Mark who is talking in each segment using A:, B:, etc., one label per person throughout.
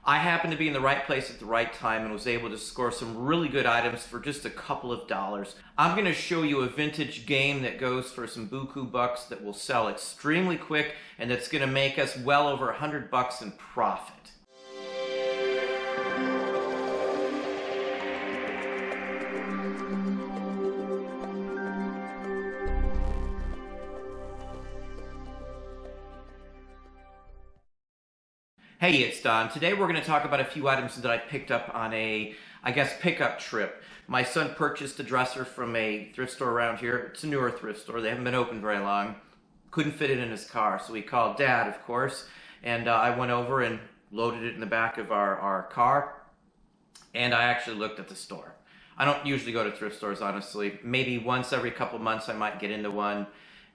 A: I happened to be in the right place at the right time and was able to score some really good items for just a couple of dollars. I'm going to show you a vintage game that goes for some buku bucks that will sell extremely quick and that's going to make us well over $100 in profit. Hey, it's Don. Today we're going to talk about a few items that I picked up on a, pickup trip. My son purchased a dresser from a thrift store around here. It's a newer thrift store. They haven't been open very long. Couldn't fit it in his car, so he called Dad, of course, and I went over and loaded it in the back of our car, and I actually looked at the store. I don't usually go to thrift stores, honestly. Maybe once every couple months I might get into one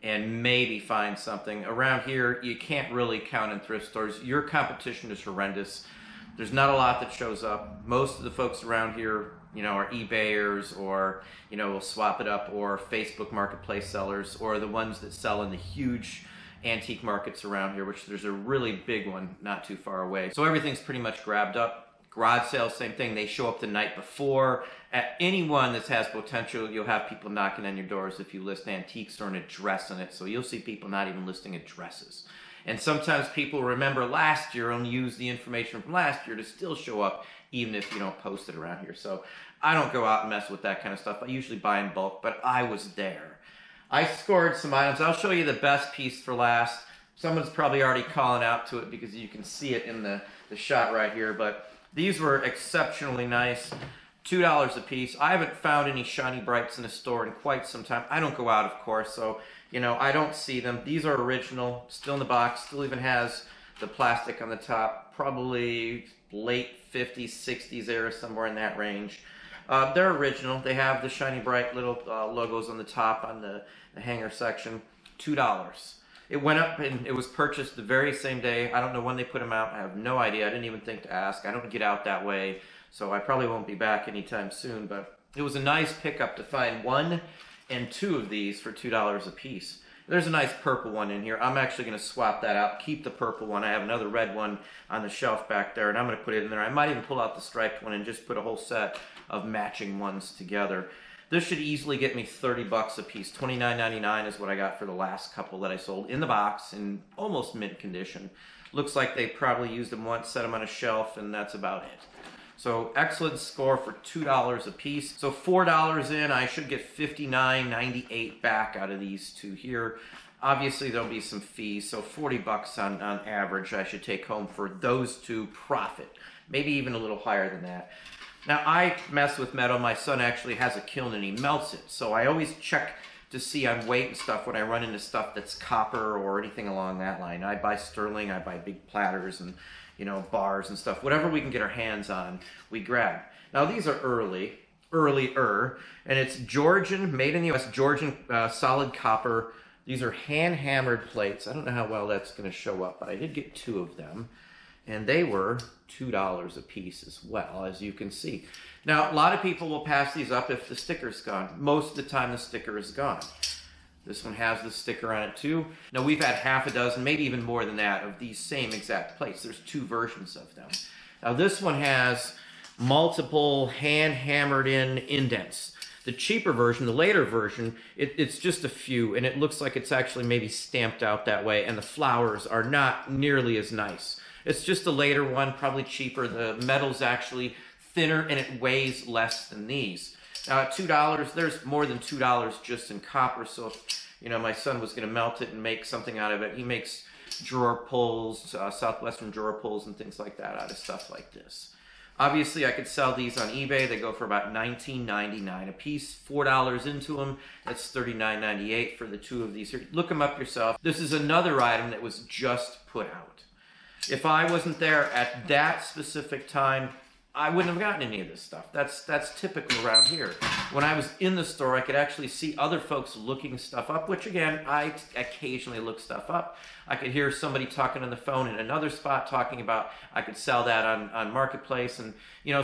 A: and maybe find something. Around here, you can't really count in thrift stores. Your competition is horrendous. There's not a lot that shows up. Most of the folks around here, are eBayers or, will swap it up, or Facebook marketplace sellers, or the ones that sell in the huge antique markets around here, which there's a really big one not too far away. So everything's pretty much grabbed up. Garage sales, same thing. They show up the night before. At any one that has potential, you'll have people knocking on your doors if you list antiques or an address on it. So you'll see people not even listing addresses. And sometimes people remember last year and use the information from last year to still show up, even if you don't post it around here. So I don't go out and mess with that kind of stuff. I usually buy in bulk, but I was there. I scored some items. I'll show you the best piece for last. Someone's probably already calling out to it because you can see it in the shot right here, but these were exceptionally nice. $2 a piece. I haven't found any shiny brights in the store in quite some time. I don't go out, of course, so, I don't see them. These are original, still in the box, still even has the plastic on the top, probably late 50s, 60s era, somewhere in that range. They're original. They have the shiny bright little logos on the top on the hanger section. $2. It went up and it was purchased the very same day. I don't know when they put them out. I have no idea. I didn't even think to ask. I don't get out that way, so I probably won't be back anytime soon. But it was a nice pickup to find 1 and 2 of these for $2 a piece. There's a nice purple one in here. I'm actually going to swap that out, keep the purple one. I have another red one on the shelf back there, and I'm going to put it in there. I might even pull out the striped one and just put a whole set of matching ones together. This should easily get me $30 a piece. $29.99 is what I got for the last couple that I sold in the box in almost mint condition. Looks like they probably used them once, set them on a shelf, and that's about it. So excellent score for $2 a piece. So $4 in, I should get $59.98 back out of these two here. Obviously there'll be some fees, so $40 on average I should take home for those two profit. Maybe even a little higher than that. Now, I mess with metal. My son actually has a kiln and he melts it. So I always check to see on weight and stuff when I run into stuff that's copper or anything along that line. I buy sterling, I buy big platters and, bars and stuff. Whatever we can get our hands on, we grab. Now, these are earlier, and it's Georgian, made in the U.S., Georgian solid copper. These are hand-hammered plates. I don't know how well that's going to show up, but I did get 2 of them. And they were $2 a piece as well, as you can see. Now, a lot of people will pass these up if the sticker's gone. Most of the time, the sticker is gone. This one has the sticker on it, too. Now, we've had half a dozen, maybe even more than that, of these same exact plates. There's 2 versions of them. Now, this one has multiple hand-hammered-in indents. The cheaper version, the later version, it's just a few, and it looks like it's actually maybe stamped out that way, and the flowers are not nearly as nice. It's just a later one, probably cheaper. The metal's actually thinner and it weighs less than these. Now at $2, there's more than $2 just in copper. So if, my son was going to melt it and make something out of it, he makes drawer pulls, Southwestern drawer pulls and things like that out of stuff like this. Obviously, I could sell these on eBay. They go for about $19.99 a piece. $4 into them. That's $39.98 for the 2 of these here. Look them up yourself. This is another item that was just put out. If I wasn't there at that specific time, I wouldn't have gotten any of this stuff. That's typical around here. When I was in the store, I could actually see other folks looking stuff up, which again, I occasionally look stuff up. I could hear somebody talking on the phone in another spot talking about I could sell that on Marketplace, and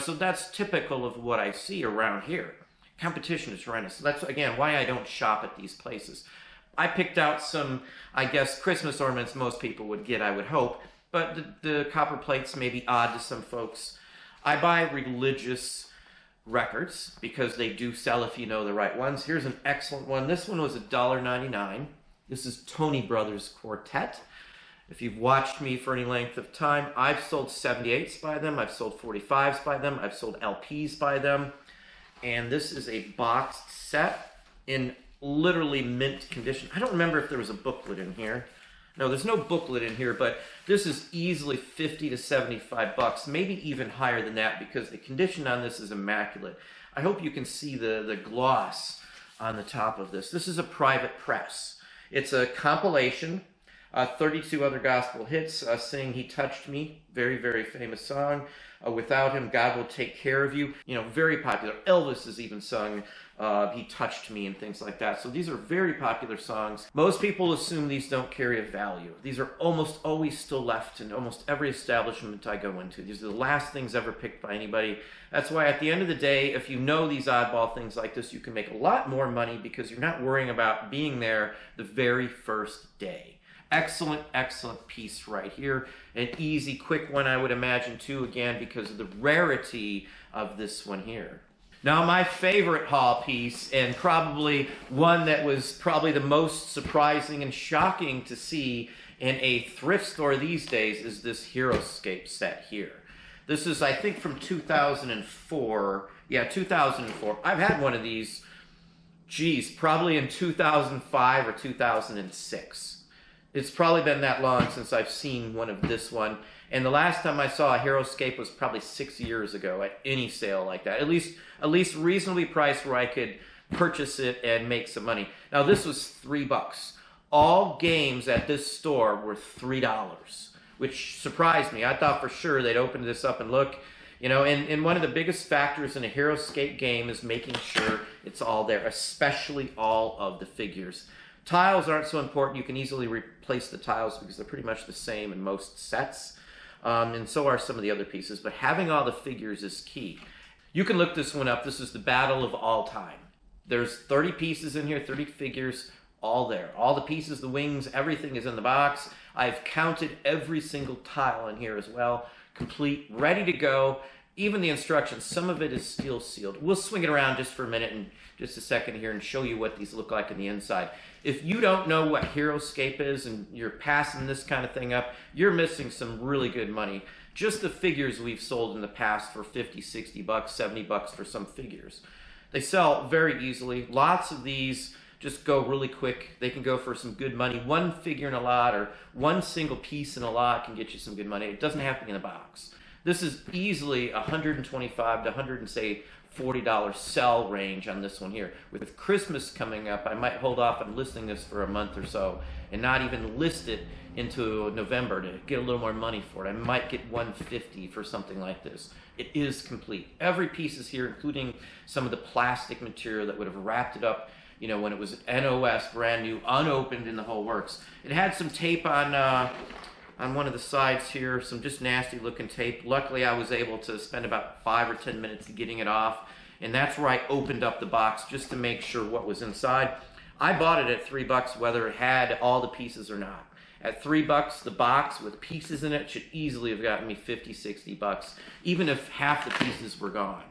A: so that's typical of what I see around here. Competition is horrendous. So that's again why I don't shop at these places. I picked out some, I guess, Christmas ornaments most people would get, I would hope. but the copper plates may be odd to some folks. I buy religious records because they do sell if you know the right ones. Here's an excellent one. This one was $1.99. This is Tony Brothers Quartet. If you've watched me for any length of time, I've sold 78s by them. I've sold 45s by them. I've sold LPs by them. And this is a boxed set in literally mint condition. I don't remember if there was a booklet in here. No, there's no booklet in here, but this is easily 50 to 75 bucks, maybe even higher than that, because the condition on this is immaculate. I hope you can see the gloss on the top of this. This is a private press. It's a compilation, 32 other gospel hits, Sing He Touched Me, very, very famous song. Without Him, God Will Take Care of You. You know, very popular. Elvis has even sung He Touched Me and things like that. So these are very popular songs. Most people assume these don't carry a value. These are almost always still left in almost every establishment I go into. These are the last things ever picked by anybody. That's why at the end of the day, if you know these oddball things like this, you can make a lot more money because you're not worrying about being there the very first day. Excellent, excellent piece right here. An easy, quick one, I would imagine, too, again, because of the rarity of this one here. Now, my favorite haul piece, and probably one that was probably the most surprising and shocking to see in a thrift store these days, is this Heroescape set here. This is, I think, from 2004. Yeah, 2004. I've had one of these, geez, probably in 2005 or 2006. It's probably been that long since I've seen one of this one. And the last time I saw a Heroescape was probably 6 years ago at any sale like that. At least reasonably priced where I could purchase it and make some money. Now this was $3. All games at this store were $3, which surprised me. I thought for sure they'd open this up and look. You know, and one of the biggest factors in a Heroescape game is making sure it's all there, especially all of the figures. Tiles aren't so important. You can easily replace the tiles because they're pretty much the same in most sets. And so are some of the other pieces. But having all the figures is key. You can look this one up. This is the battle of all time. There's 30 pieces in here, 30 figures, all there. All the pieces, the wings, everything is in the box. I've counted every single tile in here as well. Complete, ready to go. Even the instructions, some of it is still sealed. We'll swing it around just for a minute and just a second here and show you what these look like on the inside. If you don't know what Heroescape is and you're passing this kind of thing up, you're missing some really good money. Just the figures we've sold in the past for 50, 60 bucks, 70 bucks for some figures. They sell very easily. Lots of these just go really quick. They can go for some good money. One figure in a lot or one single piece in a lot can get you some good money. It doesn't have to be in a box. This is easily $125 to $140 sell range on this one here. With Christmas coming up, I might hold off on listing this for a month or so and not even list it into November to get a little more money for it. I might get $150 for something like this. It is complete. Every piece is here, including some of the plastic material that would have wrapped it up, you know, when it was NOS, brand new, unopened in the whole works. It had some tape on one of the sides here, some just nasty looking tape. Luckily I was able to spend about 5 or 10 minutes getting it off, and that's where I opened up the box just to make sure what was inside. I bought it at $3 whether it had all the pieces or not. At $3, the box with pieces in it should easily have gotten me 50, 60 bucks, even if half the pieces were gone.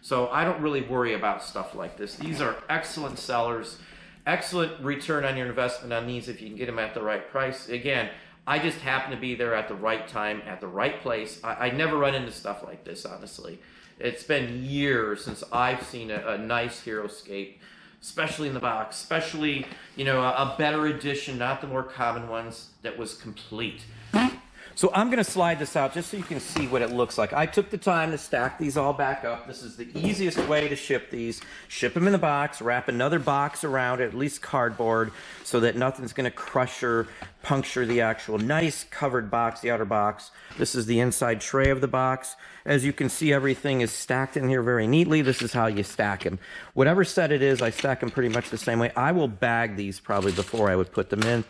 A: So I don't really worry about stuff like this. These are excellent sellers, excellent return on your investment on these if you can get them at the right price. Again, I just happen to be there at the right time, at the right place. I never run into stuff like this, honestly. It's been years since I've seen a nice Heroescape, especially in the box, especially, you know, a better edition, not the more common ones, that was complete. So I'm going to slide this out just so you can see what it looks like. I took the time to stack these all back up. This is the easiest way to ship these. Ship them in the box, wrap another box around it, at least cardboard, so that nothing's going to crush or puncture the actual nice covered box, the outer box. This is the inside tray of the box. As you can see, everything is stacked in here very neatly. This is how you stack them. Whatever set it is, I stack them pretty much the same way. I will bag these probably before I would put them in.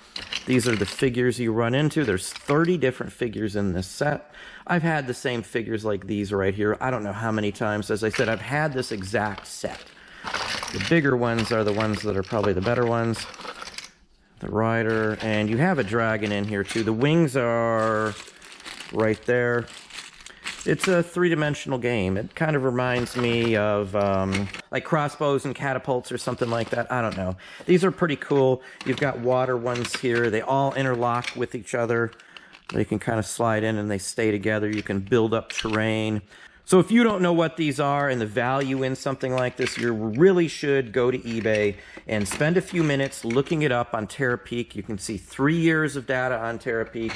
A: These are the figures you run into. There's 30 different figures in this set. I've had the same figures like these right here. I don't know how many times. As I said, I've had this exact set. The bigger ones are the ones that are probably the better ones. The rider, and you have a dragon in here too. The wings are right there. It's a three-dimensional game. It kind of reminds me of like crossbows and catapults or something like that. I don't know. These are pretty cool. You've got water ones here. They all interlock with each other. They can kind of slide in and they stay together. You can build up terrain. So if you don't know what these are and the value in something like this, you really should go to eBay and spend a few minutes looking it up on Terapeak. You can see 3 years of data on Terapeak.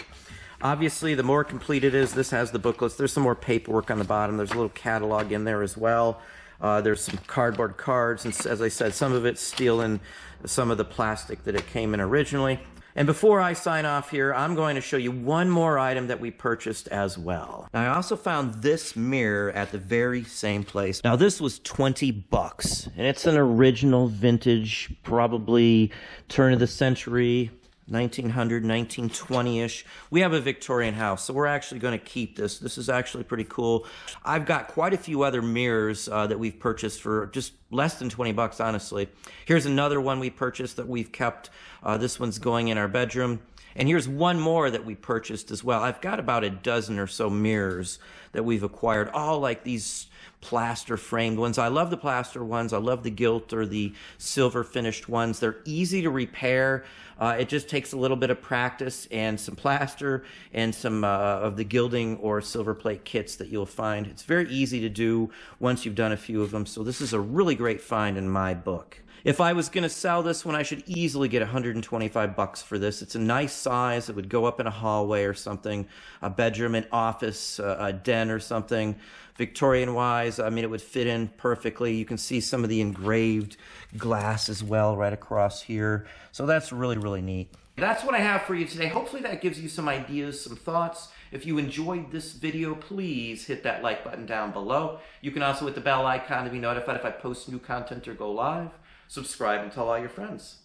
A: Obviously, the more complete it is, this has the booklets. There's some more paperwork on the bottom. There's a little catalog in there as well. There's some cardboard cards, and as I said, some of it's stealing some of the plastic that it came in originally. And before I sign off here, I'm going to show you one more item that we purchased as well. Now, I also found this mirror at the very same place. Now, this was 20 bucks, and it's an original vintage, probably turn of the century, 1900, 1920-ish. We have a Victorian house, so we're actually going to keep this. This is actually pretty cool. I've got quite a few other mirrors that we've purchased for just less than 20 bucks, honestly. Here's another one we purchased that we've kept. This one's going in our bedroom. And here's one more that we purchased as well. I've got about a dozen or so mirrors that we've acquired, all like these plaster framed ones. I love the plaster ones. I love the gilt or the silver finished ones. They're easy to repair. It just takes a little bit of practice and some plaster and some of the gilding or silver plate kits that you'll find. It's very easy to do once you've done a few of them. So this is a really great find in my book. If I was going to sell this one, I should easily get 125 bucks for this. It's a nice size. It would go up in a hallway or something, a bedroom, an office, a den or something. Victorian-wise, I mean, it would fit in perfectly. You can see some of the engraved glass as well right across here. So that's really, really neat. That's what I have for you today. Hopefully that gives you some ideas, some thoughts. If you enjoyed this video, please hit that like button down below. You can also hit the bell icon to be notified if I post new content or go live. Subscribe and tell all your friends.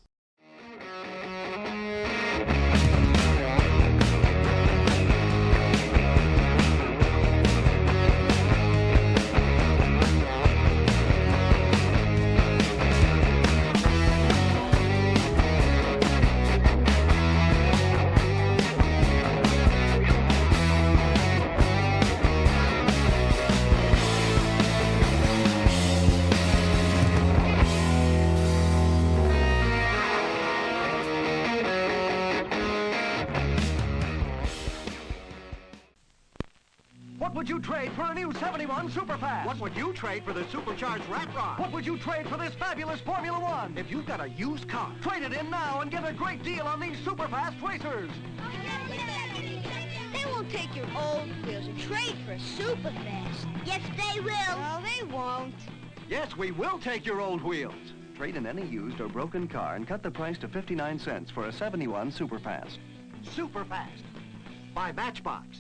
B: What would you trade for a new 71 Superfast?
C: What would you trade for the supercharged rat rod?
B: What would you trade for this fabulous Formula One?
C: If you've got a used car,
B: Trade it in now and get a great deal on these Superfast racers.
D: They won't take your old wheels and trade for a Superfast. Yes, they will. No, they won't.
C: yes, we will take your old wheels. Trade in any used or broken car and cut the price to 59 cents for a 71 Superfast.
B: Superfast by Matchbox.